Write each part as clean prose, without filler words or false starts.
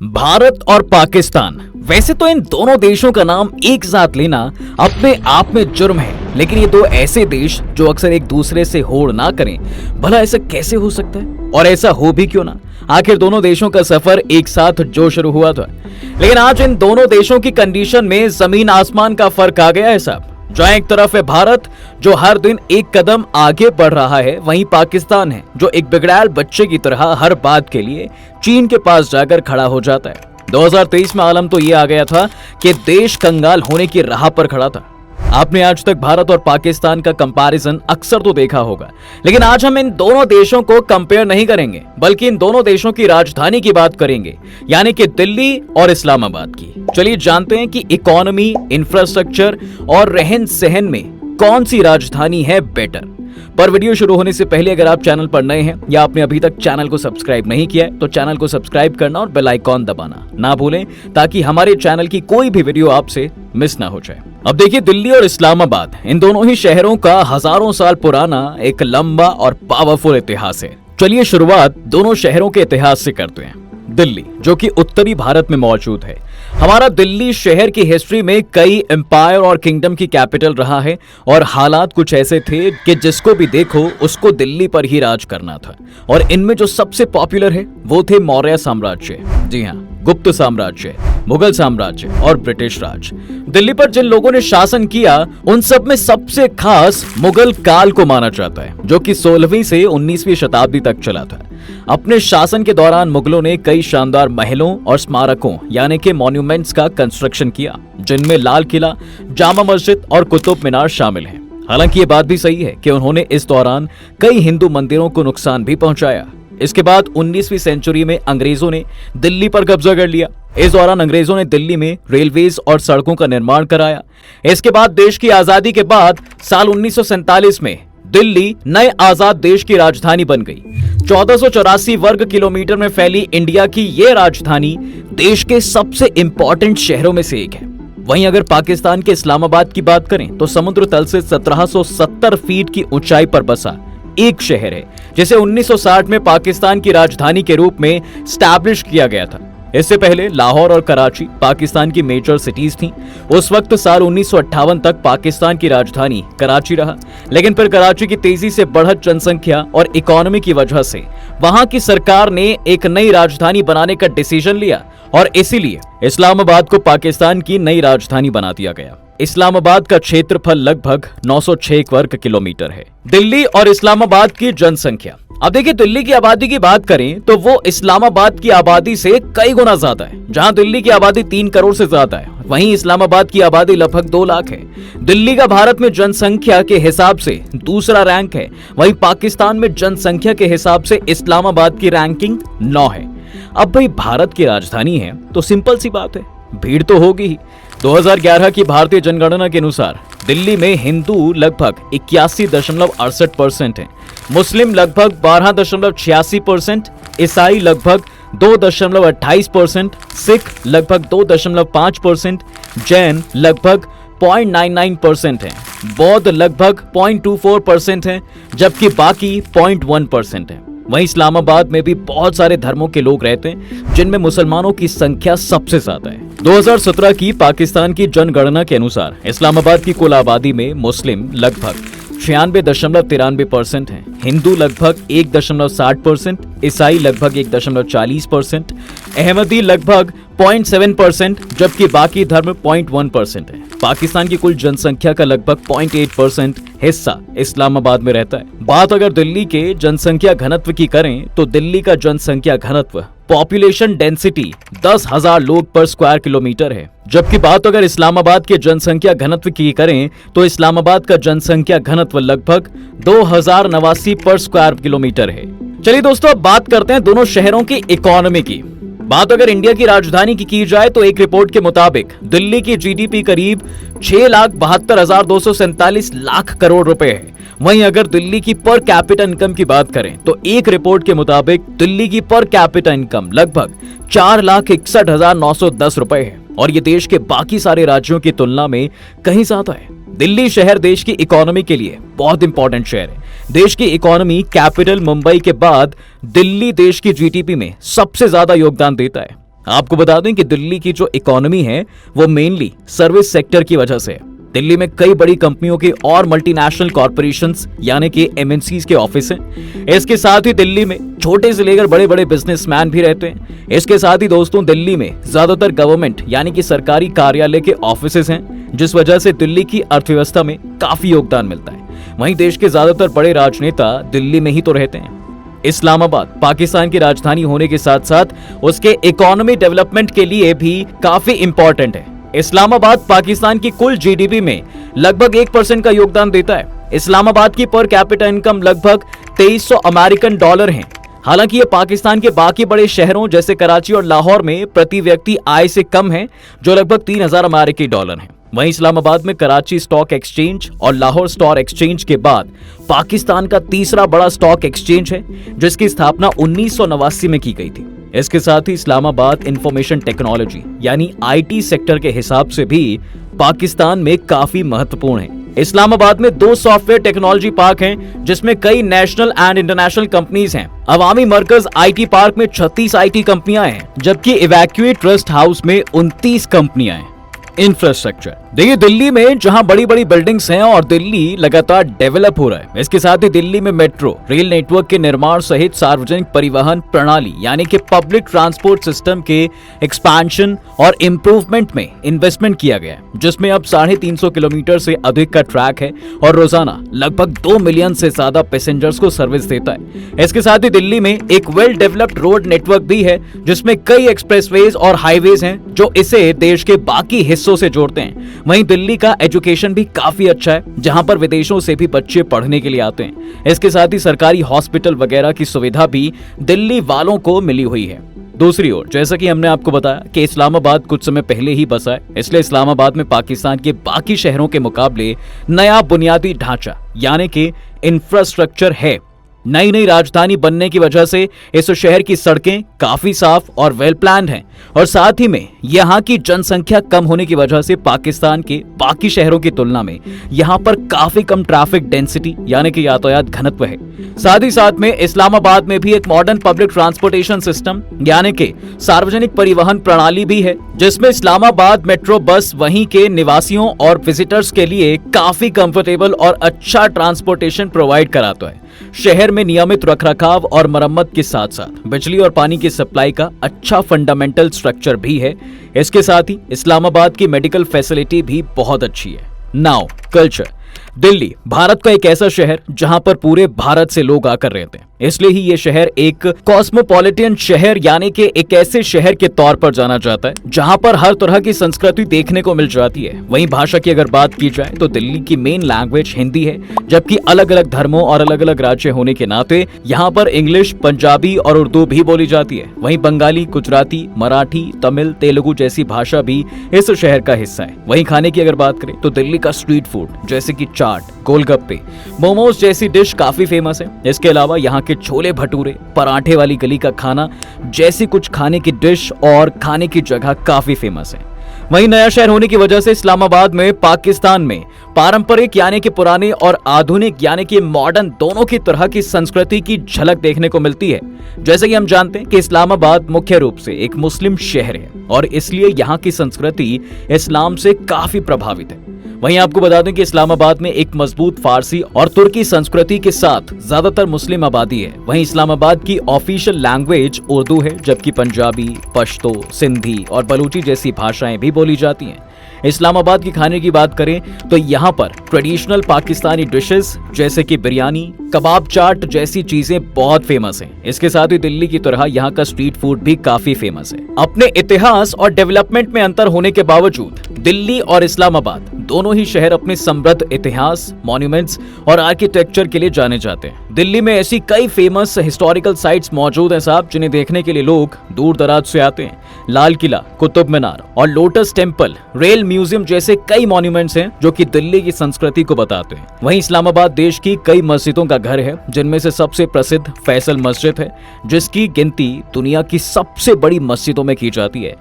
भारत और पाकिस्तान। वैसे तो इन दोनों देशों का नाम एक साथ लेना अपने आप में जुर्म है, लेकिन ये दो ऐसे देश जो अक्सर एक दूसरे से होड़ ना करें, भला ऐसा कैसे हो सकता है? और ऐसा हो भी क्यों ना? आखिर दोनों देशों का सफर एक साथ जो शुरू हुआ था, लेकिन आज इन दोनों देशों की कंडीशन में जमीन आसमान का फर्क आ गया है साहब। जहां एक तरफ है भारत जो हर दिन एक कदम आगे बढ़ रहा है, वहीं पाकिस्तान है जो एक बिगड़ैल बच्चे की तरह हर बात के लिए चीन के पास जाकर खड़ा हो जाता है। 2023 में आलम तो ये आ गया था कि देश कंगाल होने की राह पर खड़ा था। आपने आज तक भारत और पाकिस्तान का कंपैरिजन अक्सर तो देखा होगा, लेकिन आज हम इन दोनों देशों को कंपेयर नहीं करेंगे, बल्कि इन दोनों देशों की राजधानी की बात करेंगे, यानी कि दिल्ली और इस्लामाबाद की। चलिए जानते हैं कि इकोनॉमी, इंफ्रास्ट्रक्चर और रहन सहन में कौन सी राजधानी है बेटर। पर वीडियो शुरू होने से पहले अगर आप चैनल पर नए हैं या आपने अभी तक चैनल को सब्सक्राइब नहीं किया है, तो चैनल को सब्सक्राइब करना और बेल आइकॉन दबाना ना भूलें, ताकि हमारे चैनल की कोई भी वीडियो आपसे मिस ना हो जाए। अब देखिए, दिल्ली और इस्लामाबाद, इन दोनों ही शहरों का हजारों साल पुराना एक लंबा और पावरफुल इतिहास है। चलिए शुरुआत दोनों शहरों के इतिहास से करते हैं। दिल्ली, जो कि उत्तरी भारत में मौजूद है। हमारा दिल्ली शहर की हिस्ट्री में कई एम्पायर और किंगडम की कैपिटल रहा है, और हालात कुछ ऐसे थे कि जिसको भी देखो उसको दिल्ली पर ही राज करना था। और इनमें जो सबसे पॉपुलर है वो थे मौर्य साम्राज्य, जी हाँ, गुप्त साम्राज्य, मुगल साम्राज्य और ब्रिटिश राज। दिल्ली पर जिन लोगों ने शासन किया, उन सब में सबसे खास मुगल काल को माना जाता है, जो कि 16वीं से 19वीं शताब्दी तक चला था। अपने शासन के दौरान मुगलों ने कई शानदार महलों और स्मारकों यानी कि मॉन्यूमेंट्स का कंस्ट्रक्शन किया, जिनमें लाल किला, जामा मस्जिद और कुतुब मीनार शामिल हैं। हालांकि ये बात भी सही है कि उन्होंने इस दौरान कई हिंदू मंदिरों को नुकसान भी पहुंचाया। इसके बाद 19वीं सेंचुरी में अंग्रेजों ने दिल्ली पर कब्जा कर लिया। इस दौरान अंग्रेजों ने दिल्ली में रेलवेज और सड़कों का निर्माण कराया। इसके बाद देश की आजादी के बाद साल 1947 में दिल्ली नए आजाद देश की राजधानी बन गई। 1484 वर्ग किलोमीटर में फैली इंडिया की ये राजधानी देश के सबसे इंपॉर्टेंट शहरों में से एक है। वहीं अगर पाकिस्तान के इस्लामाबाद की बात करें, तो समुद्र तल से 1770 फीट की ऊंचाई पर बसा एक शहर है, जिसे 1960 में पाकिस्तान की राजधानी के रूप में स्टैब्लिश किया गया था। इससे पहले लाहौर और कराची पाकिस्तान की मेजर सिटीज थीं। उस वक्त साल 1958 तक पाकिस्तान की राजधानी कराची रहा, लेकिन फिर कराची की तेजी से बढ़त जनसंख्या और इकोनॉमी की वजह से वहां की सरकार ने एक नई राजधानी बनाने का डिसीजन लिया, और इसीलिए इस्लामाबाद को पाकिस्तान की नई राजधानी बना दिया गया। इस्लामाबाद का क्षेत्रफल लगभग 906 वर्ग किलोमीटर है। दिल्ली और इस्लामाबाद की जनसंख्या। अब देखिए, दिल्ली की आबादी की बात करें तो वो इस्लामाबाद की आबादी से कई गुना ज्यादा है। जहां दिल्ली की आबादी 3 करोड़ से ज्यादा है, वहीं इस्लामाबाद की आबादी लगभग 2 लाख है। दिल्ली का भारत में जनसंख्या के हिसाब से दूसरा रैंक है, वहीं पाकिस्तान में जनसंख्या के हिसाब से इस्लामाबाद की रैंकिंग 9 है। अब भाई, भारत की राजधानी है तो सिंपल सी बात है, भीड़ तो होगी ही। 2011 की भारतीय जनगणना के अनुसार दिल्ली में हिंदू लगभग 81.68% हैं, मुस्लिम लगभग 12.86%, ईसाई लगभग 2.28%, सिख लगभग 2.5%, जैन लगभग 0.99% हैं, बौद्ध लगभग 0.24% हैं, जबकि बाकी 0.1% हैं। वहीं इस्लामाबाद में भी बहुत सारे धर्मों के लोग रहते हैं, जिनमें मुसलमानों की संख्या सबसे ज्यादा है। 2017 की पाकिस्तान की जनगणना के अनुसार इस्लामाबाद की कुल आबादी में मुस्लिम लगभग 96.93% हैं, हिंदू लगभग 1.60%, ईसाई लगभग 1.40%, अहमदी लगभग 0.7%, जबकि बाकी धर्म 0.1% है। पाकिस्तान की कुल जनसंख्या का लगभग 0.8% हिस्सा इस्लामाबाद में रहता है। बात अगर दिल्ली के जनसंख्या घनत्व की करें, तो दिल्ली का जनसंख्या घनत्व, पॉपुलेशन डेंसिटी 10,000 लोग पर स्क्वायर किलोमीटर है, जबकि बात अगर इस्लामाबाद के जनसंख्या घनत्व की करें तो इस्लामाबाद का जनसंख्या घनत्व लगभग 2089 पर स्क्वायर किलोमीटर है। चलिए दोस्तों, अब बात करते हैं दोनों शहरों की इकोनॉमी की। बात अगर इंडिया की राजधानी की जाए तो एक रिपोर्ट के मुताबिक दिल्ली की जीडीपी करीब 6,72,247 लाख करोड़ रुपए है। वहीं अगर दिल्ली की पर कैपिटा इनकम की बात करें तो एक रिपोर्ट के मुताबिक दिल्ली की पर कैपिटा इनकम लगभग 4,61,910 रुपए है, और ये देश के बाकी सारे राज्यों की तुलना में कहीं ज्यादा है। दिल्ली शहर देश की इकोनॉमी के लिए बहुत इंपॉर्टेंट शहर है। देश की इकोनॉमी कैपिटल मुंबई के बाद दिल्ली देश की जीडीपी में सबसे ज्यादा योगदान देता है। आपको बता दें कि दिल्ली की जो इकोनॉमी है वो मेनली सर्विस सेक्टर की वजह से है। दिल्ली में कई बड़ी कंपनियों के और मल्टीनेशनल कॉर्पोरेशंस यानी कि एमएनसीज के ऑफिस हैं। इसके साथ ही दिल्ली में छोटे से लेकर बड़े बड़े बिजनेसमैन भी रहते हैं। इसके साथ ही दोस्तों दिल्ली में ज्यादातर गवर्नमेंट यानी कि सरकारी कार्यालय के ऑफिसेज हैं, जिस वजह से दिल्ली की अर्थव्यवस्था में काफी योगदान मिलता है। वहीं देश के ज्यादातर बड़े राजनेता दिल्ली में ही तो रहते हैं। इस्लामाबाद पाकिस्तान की राजधानी होने के साथ साथ उसके इकोनॉमी डेवलपमेंट के लिए भी काफी इंपॉर्टेंट है। इस्लामाबाद पाकिस्तान की कुल जीडीपी में लगभग 1% का योगदान देता है। इस्लामाबाद की पर कैपिटा इनकम लगभग 2300 अमेरिकन डॉलर है। हालांकि ये पाकिस्तान के बाकी बड़े शहरों जैसे कराची और लाहौर में प्रति व्यक्ति आय से कम है, जो लगभग 3000 अमेरिकी डॉलर है। वहीं इस्लामाबाद में कराची स्टॉक एक्सचेंज और लाहौर स्टॉक एक्सचेंज के बाद पाकिस्तान का तीसरा बड़ा स्टॉक एक्सचेंज है, जिसकी स्थापना 1989 में की गई थी। इसके साथ ही इस्लामाबाद इंफॉर्मेशन टेक्नोलॉजी यानी आईटी सेक्टर के हिसाब से भी पाकिस्तान में काफी महत्वपूर्ण है। इस्लामाबाद में 2 सॉफ्टवेयर टेक्नोलॉजी पार्क हैं, जिसमें कई नेशनल एंड इंटरनेशनल कंपनीज हैं। अवामी मरकज आईटी पार्क में 36 आईटी कंपनियां हैं, जबकि इवैक्यूएट ट्रस्ट हाउस में 29 कंपनियां हैं। इंफ्रास्ट्रक्चर देखिए, दिल्ली में जहां बड़ी बड़ी बिल्डिंग्स हैं और दिल्ली लगातार डेवलप हो रहा है, इसके साथ ही दिल्ली में मेट्रो रेल नेटवर्क के निर्माण सहित सार्वजनिक परिवहन प्रणाली यानी कि पब्लिक ट्रांसपोर्ट सिस्टम के एक्सपेंशन और इंप्रूवमेंट में इन्वेस्टमेंट किया गया है, जिसमें अब 350 किलोमीटर से अधिक का ट्रैक है और रोजाना लगभग 2 मिलियन से ज्यादा पैसेंजर्स को सर्विस देता है। इसके साथ ही दिल्ली में एक वेल डेवलप्ड रोड नेटवर्क भी है, जिसमें कई एक्सप्रेसवेज और हाईवेज हैं जो इसे देश के बाकी हिस्सों से जोड़ते हैं। वहीं दिल्ली का एजुकेशन भी काफी अच्छा है, जहां पर विदेशों से भी बच्चे पढ़ने के लिए आते हैं। इसके साथ ही सरकारी हॉस्पिटल वगैरह की सुविधा भी दिल्ली वालों को मिली हुई है। दूसरी ओर जैसा कि हमने आपको बताया कि इस्लामाबाद कुछ समय पहले ही बसा है, इसलिए इस्लामाबाद में पाकिस्तान के बाकी शहरों के मुकाबले नया बुनियादी ढांचा यानी कि इंफ्रास्ट्रक्चर है। नई राजधानी बनने की वजह से इस शहर की सड़कें काफी साफ और वेल प्लान्ड हैं, और साथ ही में यहाँ की जनसंख्या कम होने की वजह से पाकिस्तान के बाकी शहरों की तुलना में यहाँ पर काफी कम ट्रैफिक डेंसिटी यानी कि यातायात घनत्व है। साथ ही साथ में इस्लामाबाद में भी एक मॉडर्न पब्लिक ट्रांसपोर्टेशन सिस्टम यानी कि सार्वजनिक परिवहन प्रणाली भी है, जिसमें इस्लामाबाद मेट्रो बस वहीं के निवासियों और विजिटर्स के लिए काफी कंफर्टेबल और अच्छा ट्रांसपोर्टेशन प्रोवाइड कराता है। शहर में नियमित रखरखाव और मरम्मत के साथ साथ बिजली और पानी की सप्लाई का अच्छा फंडामेंटल स्ट्रक्चर भी है। इसके साथ ही इस्लामाबाद की मेडिकल फैसिलिटी भी बहुत अच्छी है। नाउ कल्चर, दिल्ली भारत का एक ऐसा शहर जहां पर पूरे भारत से लोग आकर रहते हैं, इसलिए ही ये शहर एक कॉस्मोपॉलिटन शहर यानी कि एक ऐसे शहर के तौर पर जाना जाता है जहां पर हर तरह की संस्कृति देखने को मिल जाती है। वहीं भाषा की अगर बात की जाए तो दिल्ली की मेन लैंग्वेज हिंदी है, जबकि अलग अलग धर्मों और अलग अलग राज्य होने के नाते यहाँ पर इंग्लिश, पंजाबी और उर्दू भी बोली जाती है। वहीं बंगाली, गुजराती, मराठी, तमिल, तेलुगु जैसी भाषा भी इस शहर का हिस्सा है। वहीं खाने की अगर बात करें तो दिल्ली का स्ट्रीट फूड जैसे कि चाट, गोलगप्पे, मोमोज जैसी डिश काफी फेमस है। इसके अलावा यहाँ के छोले भटूरे, पराठे वाली गली का खाना जैसी कुछ खाने की डिश और खाने की जगह काफी फेमस है। वहीं नया शहर होने की वजह से इस्लामाबाद में पाकिस्तान में पारंपरिक यानी कि पुराने और आधुनिक यानी कि मॉडर्न दोनों की तरह की संस्कृति की झलक देखने को मिलती है। जैसे कि हम जानते हैं कि इस्लामाबाद मुख्य रूप से एक मुस्लिम शहर है और इसलिए यहाँ की संस्कृति इस्लाम से काफी प्रभावित है। वहीं आपको बता दें कि इस्लामाबाद में एक मजबूत फारसी और तुर्की संस्कृति के साथ ज्यादातर मुस्लिम आबादी है। वहीं इस्लामाबाद की ऑफिशियल लैंग्वेज उर्दू है, जबकि पंजाबी, पश्तो, सिंधी और बलूची जैसी भाषाएं भी बोली जाती हैं। इस्लामाबाद की खाने की बात करें तो यहाँ पर ट्रेडिशनल पाकिस्तानी डिशेस जैसे कि बिरयानी, कबाब चाट जैसी चीजें बहुत फेमस हैं। इसके साथ ही दिल्ली की तरह यहाँ का स्ट्रीट फूड भी काफी फेमस है। अपने इतिहास और डेवलपमेंट में अंतर होने के बावजूद दिल्ली और इस्लामाबाद दोनों ही शहर अपने समृद्ध इतिहास, मॉन्यूमेंट्स और आर्किटेक्चर के लिए जाने जाते हैं। दिल्ली में ऐसी कई फेमस हिस्टोरिकल साइट्स मौजूद हैं साहब, जिन्हें देखने के लिए लोग दूर दराज से आते हैं। लाल किला, कुतुब मीनार और लोटस टेम्पल, रेल म्यूजियम जैसे कई मॉन्यूमेंट्स हैं जो कि दिल्ली की संस्कृति को बताते हैं। वहीं इस्लामाबाद देश की कई मस्जिदों का घर है, जिनमें से सबसे प्रसिद्ध फैसल मस्जिद है, जिसकी गिनती दुनिया की सबसे बड़ी मस्जिदों में की जाती है।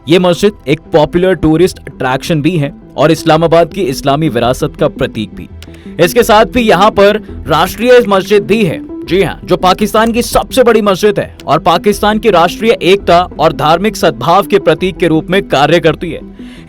ये मस्जिद एक पॉपुलर टूरिस्ट अट्रैक्शन भी है और इस्लामाबाद की इस्लामी विरासत का प्रतीक भी। इसके साथ भी यहाँ पर राष्ट्रीय मस्जिद भी है, जी हाँ, जो पाकिस्तान की सबसे बड़ी मस्जिद है और पाकिस्तान की राष्ट्रीय एकता और धार्मिक सद्भाव के प्रतीक के रूप में कार्य करती है।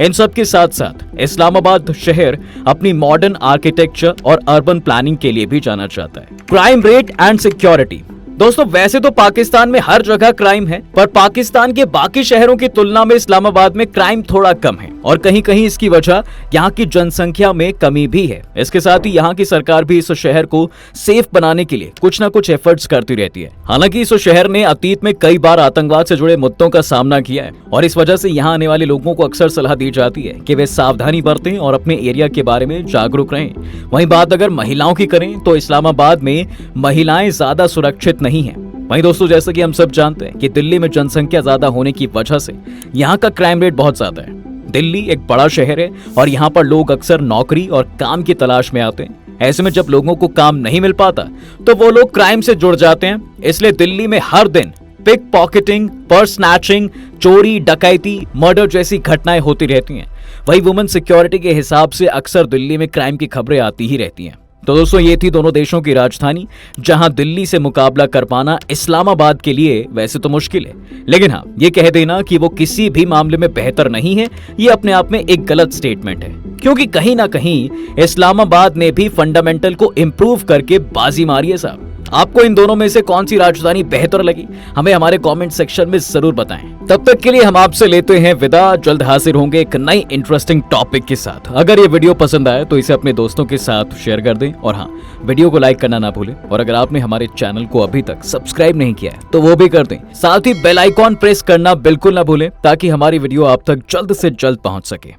इन सब के साथ साथ इस्लामाबाद शहर अपनी मॉडर्न आर्किटेक्चर और अर्बन प्लानिंग के लिए भी जाना जाता है। Crime rate and security. दोस्तों, वैसे तो पाकिस्तान में हर जगह क्राइम है, पर पाकिस्तान के बाकी शहरों की तुलना में इस्लामाबाद में क्राइम थोड़ा कम है और कहीं कहीं इसकी वजह यहाँ की जनसंख्या में कमी भी है। इसके साथ ही यहाँ की सरकार भी इस शहर को सेफ बनाने के लिए कुछ न कुछ एफर्ट्स करती रहती है। हालांकि इस शहर ने अतीत में कई बार आतंकवाद से जुड़े मुद्दों का सामना किया है और इस वजह से यहाँ आने वाले लोगों को अक्सर सलाह दी जाती है कि वे सावधानी बरतें और अपने एरिया के बारे में जागरूक रहें। वहीं बात अगर महिलाओं की करें तो इस्लामाबाद में महिलाएं ज्यादा सुरक्षित नहीं है। वहीं दोस्तों, जैसा कि हम सब जानते हैं कि दिल्ली में जनसंख्या ज्यादा होने की वजह से यहाँ का क्राइम रेट बहुत ज्यादा है। दिल्ली एक बड़ा शहर है और यहाँ पर लोग अक्सर नौकरी और काम की तलाश में आते हैं। ऐसे में जब लोगों को काम नहीं मिल पाता तो वो लोग क्राइम से जुड़ जाते हैं। इसलिए दिल्ली में हर दिन पिक पॉकेटिंग, पर्स स्नैचिंग, चोरी, डकैती, मर्डर जैसी घटनाएं होती रहती हैं। वही वुमेन सिक्योरिटी के हिसाब से अक्सर दिल्ली में क्राइम की खबरें आती ही रहती हैं। तो दोस्तों, ये थी दोनों देशों की राजधानी, जहां दिल्ली से मुकाबला कर पाना इस्लामाबाद के लिए वैसे तो मुश्किल है, लेकिन हाँ, ये कह देना कि वो किसी भी मामले में बेहतर नहीं है, ये अपने आप में एक गलत स्टेटमेंट है। क्योंकि कहीं ना कहीं इस्लामाबाद ने भी फंडामेंटल को इम्प्रूव करके बाजी मारी है साहब। आपको इन दोनों में से कौन सी राजधानी बेहतर लगी, हमें हमारे कमेंट सेक्शन में जरूर बताएं। तब तक के लिए हम आपसे लेते हैं विदा। जल्द हाजिर होंगे एक नई इंटरेस्टिंग टॉपिक के साथ। अगर ये वीडियो पसंद आए तो इसे अपने दोस्तों के साथ शेयर कर दें और हाँ, वीडियो को लाइक करना ना भूलें। और अगर आपने हमारे चैनल को अभी तक सब्सक्राइब नहीं किया है तो वो भी कर दें। साथ ही बेल आइकॉन प्रेस करना बिल्कुल ना भूलें ताकि हमारी वीडियो आप तक जल्द से जल्द पहुंच सके।